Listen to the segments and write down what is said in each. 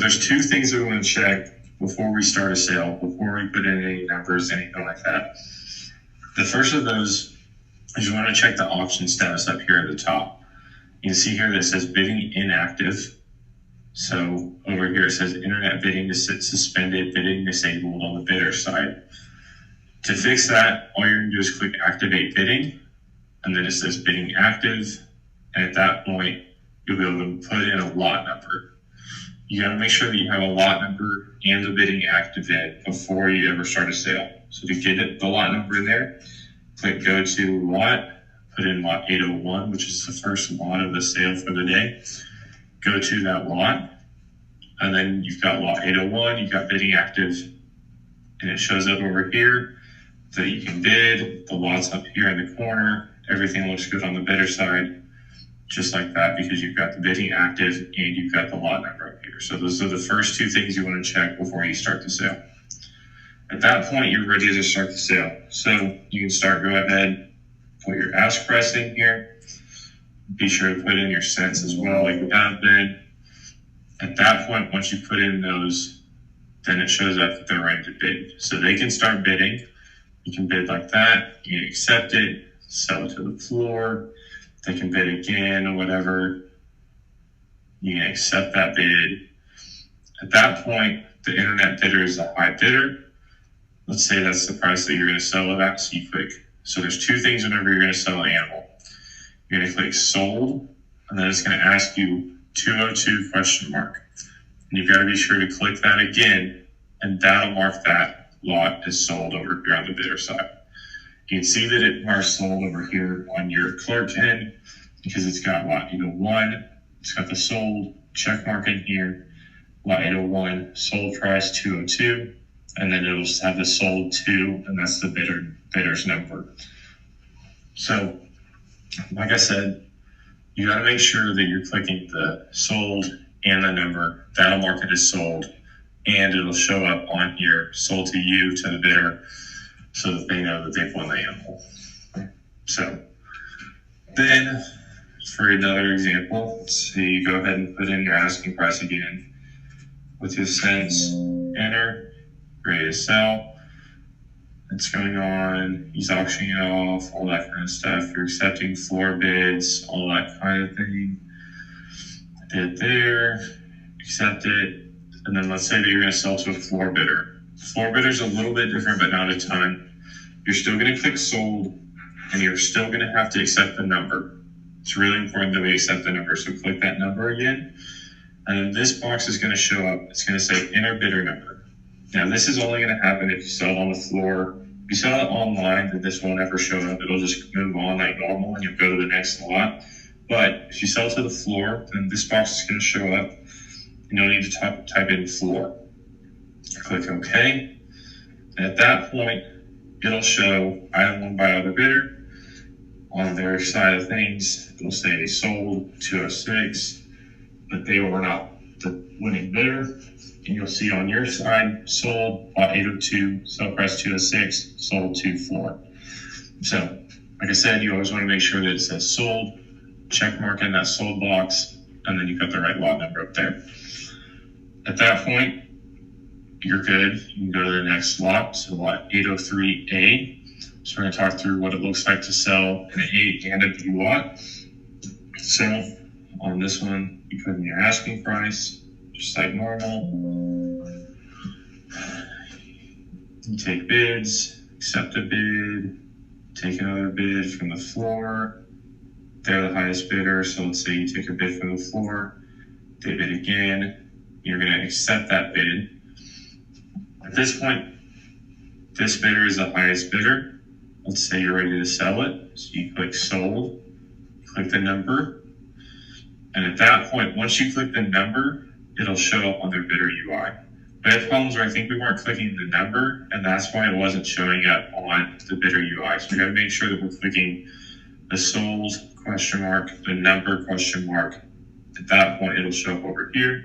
There's two things that we want to check before we start a sale, before we put in any numbers, anything like that. The first of those is you want to check the auction status up here at the top. You can see here that it says bidding inactive. So over here it says internet bidding is suspended, bidding disabled on the bidder side. To fix that, all you're going to do is click activate bidding, and then it says bidding active, and at that point you'll be able to put in a lot number. You got to make sure that you have a lot number and the bidding active in before you ever start a sale. So to get the lot number in there, click go to lot, put in lot 801, which is the first lot of the sale for the day. Go to that lot, and then you've got lot 801, you've got bidding active, and it shows up over here that you can bid. The lot's up here in the corner. Everything looks good on the bidder side, just like that, because you've got the bidding active and you've got the lot number up here. So those are the first two things you want to check before you start the sale. At that point, you're ready to start the sale. So you can go ahead, put your ask price in here. Be sure to put in your cents as well, like we have been. At that point, once you put in those, then it shows up that they're ready to bid. So they can start bidding. You can bid like that. You can accept it, sell it to the floor. They can bid again or whatever. You can accept that bid. At that point, the internet bidder is a high bidder. Let's say that's the price that you're going to sell it at. So you click. So there's two things whenever you're going to sell an animal. You're going to click sold, and then it's going to ask you 202 question mark. And you've got to be sure to click that again, and that'll mark that lot is sold over here on the bidder side. You can see that it marks sold over here on your clerk end because it's got lot 801. It's got the sold check mark in here, lot 801, sold price 202, and then it'll have the sold 2, and that's the bidder's number. So, like I said, you got to make sure that you're clicking the sold and the number. That'll mark it as sold, and it'll show up on here, sold to you, to the bidder, so that they know that they've won the animal. So then, for another example, let's see, you go ahead and put in your asking price again with your cents, enter, ready to sell. It's going on, he's auctioning it off, all that kind of stuff. You're accepting floor bids, all that kind of thing. Bid there, accept it, and then let's say that you're going to sell to a floor bidder. Floor bidder's a little bit different, but not a ton. You're still going to click sold, and you're still going to have to accept the number. It's really important that we accept the number, so click that number again, and then this box is going to show up. It's going to say enter bidder number. Now, this is only going to happen if you sell it on the floor. If you sell it online, then this won't ever show up. It'll just move on like normal, and you'll go to the next lot. But if you sell to the floor, then this box is going to show up, and you'll need to type in floor. Click OK. And at that point, it'll show item won by other bidder. On their side of things, it'll say they sold 206, but they were not the winning bidder. And you'll see on your side, sold, lot 802, sell price 206, sold to floor. So, like I said, you always want to make sure that it says sold, check mark in that sold box, and then you've got the right lot number up there. At that point, you're good. You can go to the next lot, so lot 803A. So we're going to talk through what it looks like to sell an A and a B lot. So on this one, you put in your asking price, just like normal. You take bids, accept a bid, take another bid from the floor. They're the highest bidder, so let's say you take a bid from the floor, they bid again, you're going to accept that bid. At this point, this bidder is the highest bidder. Let's say you're ready to sell it, so you click sold, click the number, and at that point, once you click the number, it'll show up on their bidder UI. We had problems where I think we weren't clicking the number, and that's why it wasn't showing up on the bidder UI. So we got to make sure that we're clicking the sold question mark, the number question mark. At that point, it'll show up over here.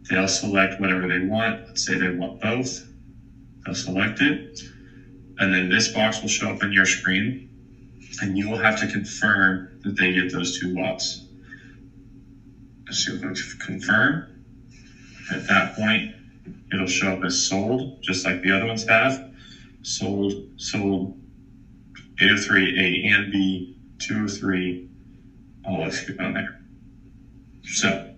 They'll select whatever they want. Let's say they want both. They'll select it. And then this box will show up on your screen, and you will have to confirm that they get those two lots. So you'll go to confirm. At that point, it'll show up as sold, just like the other ones have. Sold, 803, A and B, 203, all execute on there. So,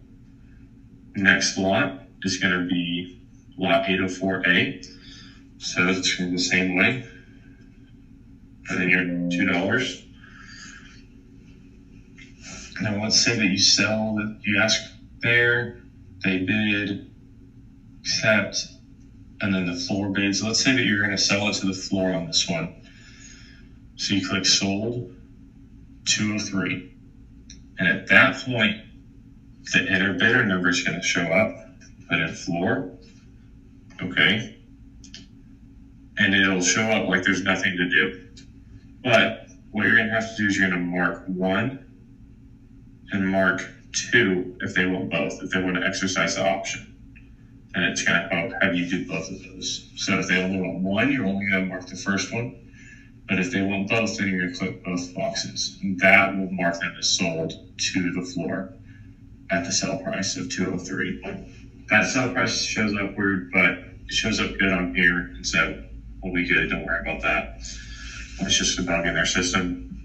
next lot is going to be lot 804A. So it's going to be the same way. Put in your $2. Now let's say that you sell, that you ask there, they bid, accept, and then the floor bids. Let's say that you're going to sell it to the floor on this one. So you click sold, 203. And at that point, the enter bidder number is going to show up. Put in floor. Okay. And it'll show up like there's nothing to do. But what you're going to have to do is you're going to mark 1 and mark 2 if they want both, if they want to exercise the option. And it's going to have you do both of those. So if they only want 1, you're only going to mark the first one. But if they want both, then you're going to click both boxes. And that will mark them as sold to the floor at the sell price of 203. That sell price shows up weird, but it shows up good on here. And so we'll be good. Don't worry about that. It's just a bug in their system.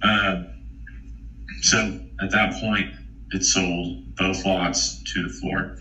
So at that point, it's sold both lots to the floor.